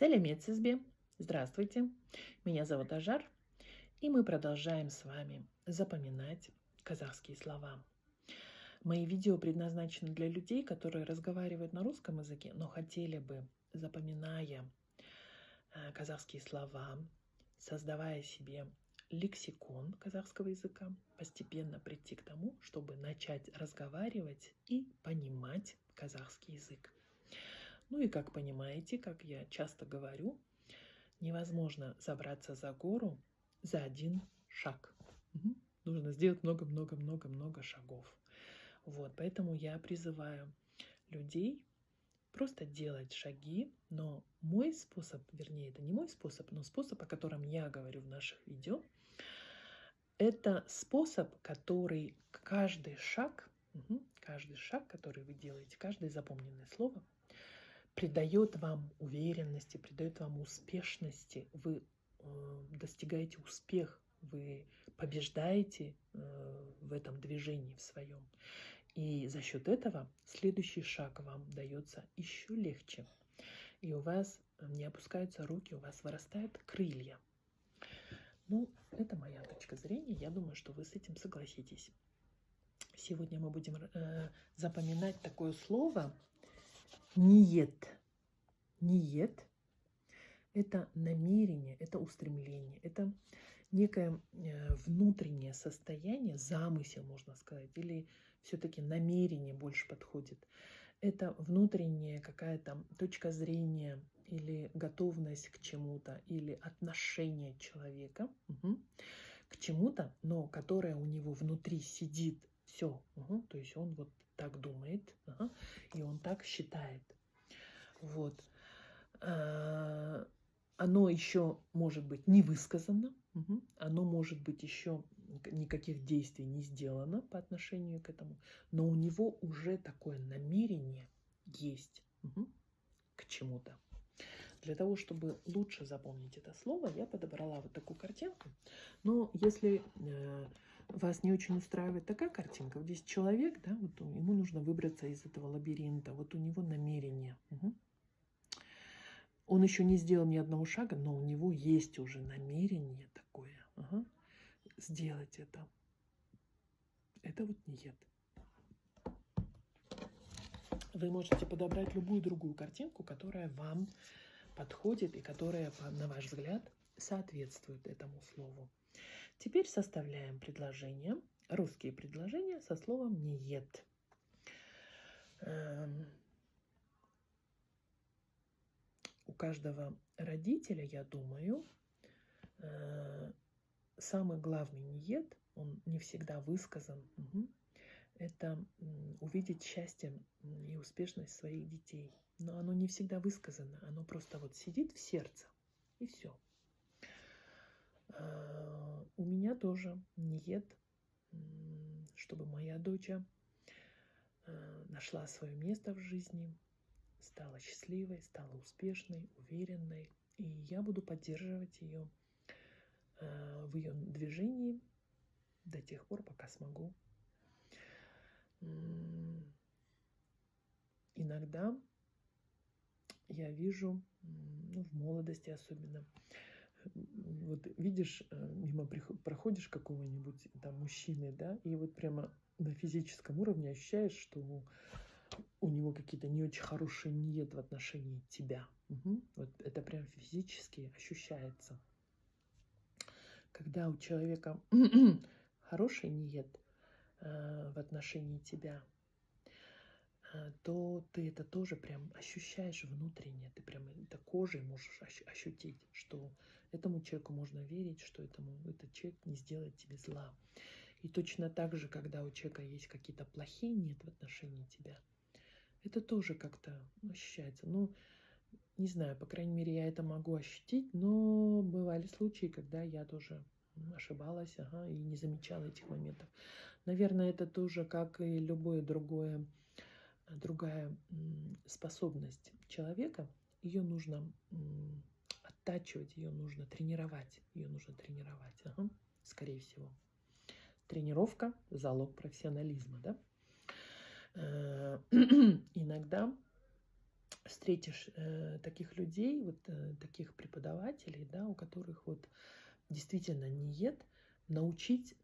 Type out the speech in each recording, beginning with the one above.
Салямет Сизбе. Здравствуйте, меня зовут Ажар, и мы продолжаем с вами запоминать казахские слова. Мои видео предназначены для людей, которые разговаривают на русском языке, но хотели бы, запоминая казахские слова, создавая себе лексикон казахского языка, постепенно прийти к тому, чтобы начать разговаривать и понимать казахский язык. Ну и как понимаете, как я часто говорю, невозможно забраться за гору за один шаг. Нужно сделать много-много-много-много шагов. Вот, поэтому я призываю людей просто делать шаги, но мой способ, вернее, это не мой способ, но способ, о котором я говорю в наших видео, это способ, который каждый шаг, который вы делаете, каждое запомненное слово придает вам уверенности, придает вам успешности, вы достигаете успех, вы побеждаете в этом движении в своем. И за счет этого следующий шаг вам дается еще легче. И у вас не опускаются руки, у вас вырастают крылья. Ну, это моя точка зрения. Я думаю, что вы с этим согласитесь. Сегодня мы будем запоминать такое слово «ниет». Ниет – это намерение, это устремление, это некое внутреннее состояние, замысел, можно сказать, или все-таки намерение больше подходит. Это внутренняя какая-то точка зрения или готовность к чему-то, или отношение человека к чему-то, но которое у него внутри сидит. Все. То есть он вот так думает, и он так считает. Вот. Оно еще может быть не высказано, оно может быть еще никаких действий не сделано по отношению к этому, но у него уже такое намерение есть к чему-то. Для того, чтобы лучше запомнить это слово, я подобрала вот такую картинку. Но если вас не очень устраивает такая картинка, вот здесь человек, да, вот ему нужно выбраться из этого лабиринта, вот у него намерение. Он еще не сделал ни одного шага, но у него есть уже намерение такое. Сделать это. Это вот ниет. Вы можете подобрать любую другую картинку, которая вам подходит и которая, на ваш взгляд, соответствует этому слову. Теперь составляем предложения, русские предложения со словом «ниет». У каждого родителя, я думаю, самый главный ниет, он не всегда высказан, это увидеть счастье и успешность своих детей. Но оно не всегда высказано, оно просто вот сидит в сердце, и все. У меня тоже ниет, чтобы моя дочь нашла свое место в жизни, стала счастливой, стала успешной, уверенной. И я буду поддерживать ее в ее движении до тех пор, пока смогу. Иногда я вижу, в молодости особенно, вот видишь, мимо проходишь какого-нибудь там мужчины, да, и вот прямо на физическом уровне ощущаешь, что у него какие-то не очень хорошие ниет в отношении тебя. Вот это прям физически ощущается. Когда у человека хороший ниет в отношении тебя, то ты это тоже прям ощущаешь внутренне. Ты прям это кожей можешь ощутить, что этому человеку можно верить, что этот человек не сделает тебе зла. И точно так же, когда у человека есть какие-то плохие нет в отношении тебя, это тоже как-то ощущается. Ну, не знаю, по крайней мере, я это могу ощутить, но бывали случаи, когда я тоже ошибалась, и не замечала этих моментов. Наверное, это тоже, как и любое другая способность человека, ее нужно оттачивать, ее нужно тренировать, скорее всего. Тренировка – залог профессионализма, да? Иногда встретишь таких людей, вот таких преподавателей, да, у которых вот действительно ниет, научить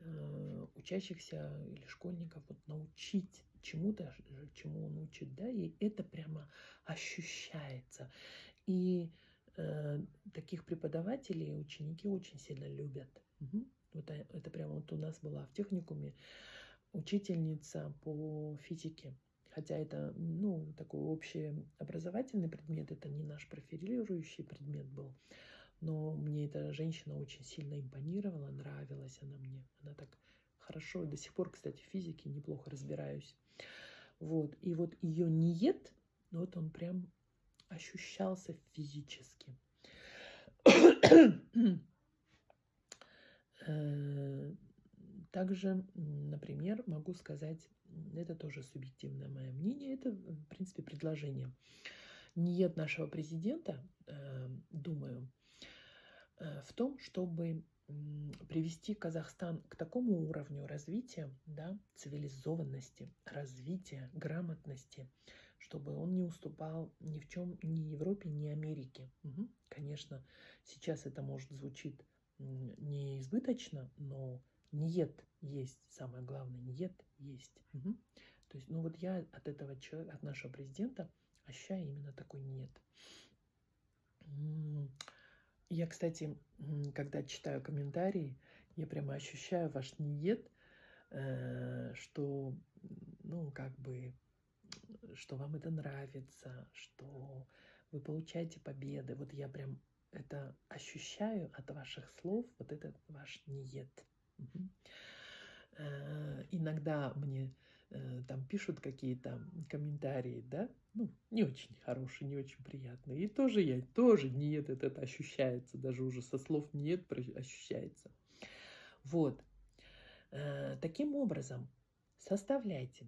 учащихся или школьников, вот научить чему-то, чему он учит, да, и это прямо ощущается. И таких преподавателей ученики очень сильно любят. Мгм. Вот это прямо вот у нас была в техникуме учительница по физике. Хотя это, ну, такой общеобразовательный предмет, это не наш профилирующий предмет был. Но мне эта женщина очень сильно импонировала, нравилась она мне. Она так хорошо, до сих пор, кстати, в физике неплохо разбираюсь. Вот, и вот ее ниет, вот он прям ощущался физически. Также, например, могу сказать, это тоже субъективное мое мнение, это, в принципе, предложение. Ниет нашего президента, думаю, в том, чтобы привести Казахстан к такому уровню развития, да, цивилизованности, развития, грамотности, чтобы он не уступал ни в чем ни Европе, ни Америке. Угу. Конечно, сейчас это может звучит не избыточно, но ниет есть, самое главное, ниет есть. Угу. То есть, ну вот я от этого человека, от нашего президента ощущаю именно такой ниет. Я, кстати, когда читаю комментарии, я прямо ощущаю ваш ниет, что, ну, как бы, что вам это нравится, что вы получаете победы. Вот я прям это ощущаю от ваших слов, вот этот ваш ниет. Угу. Иногда мне там пишут какие-то комментарии, да, ну, не очень хорошие, не очень приятные. И тоже я, тоже нет, это ощущается, даже уже со слов нет ощущается. Вот. Таким образом, составляйте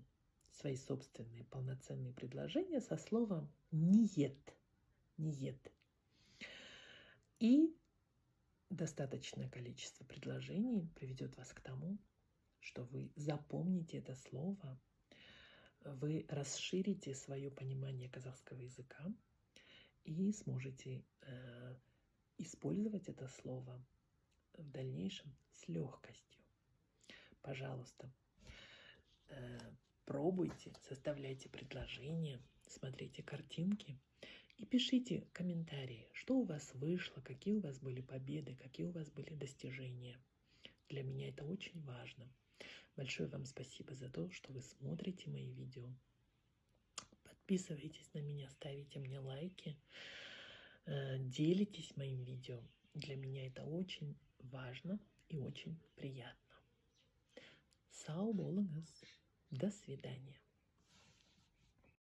свои собственные полноценные предложения со словом «ниет». «Ниет». И достаточное количество предложений приведет вас к тому, что вы запомните это слово, вы расширите свое понимание казахского языка и сможете использовать это слово в дальнейшем с легкостью. Пожалуйста, пробуйте, составляйте предложения, смотрите картинки и пишите комментарии, что у вас вышло, какие у вас были победы, какие у вас были достижения. Для меня это очень важно. Большое вам спасибо за то, что вы смотрите мои видео. Подписывайтесь на меня, ставите мне лайки, делитесь моим видео. Для меня это очень важно и очень приятно. Сау болыңыз. До свидания.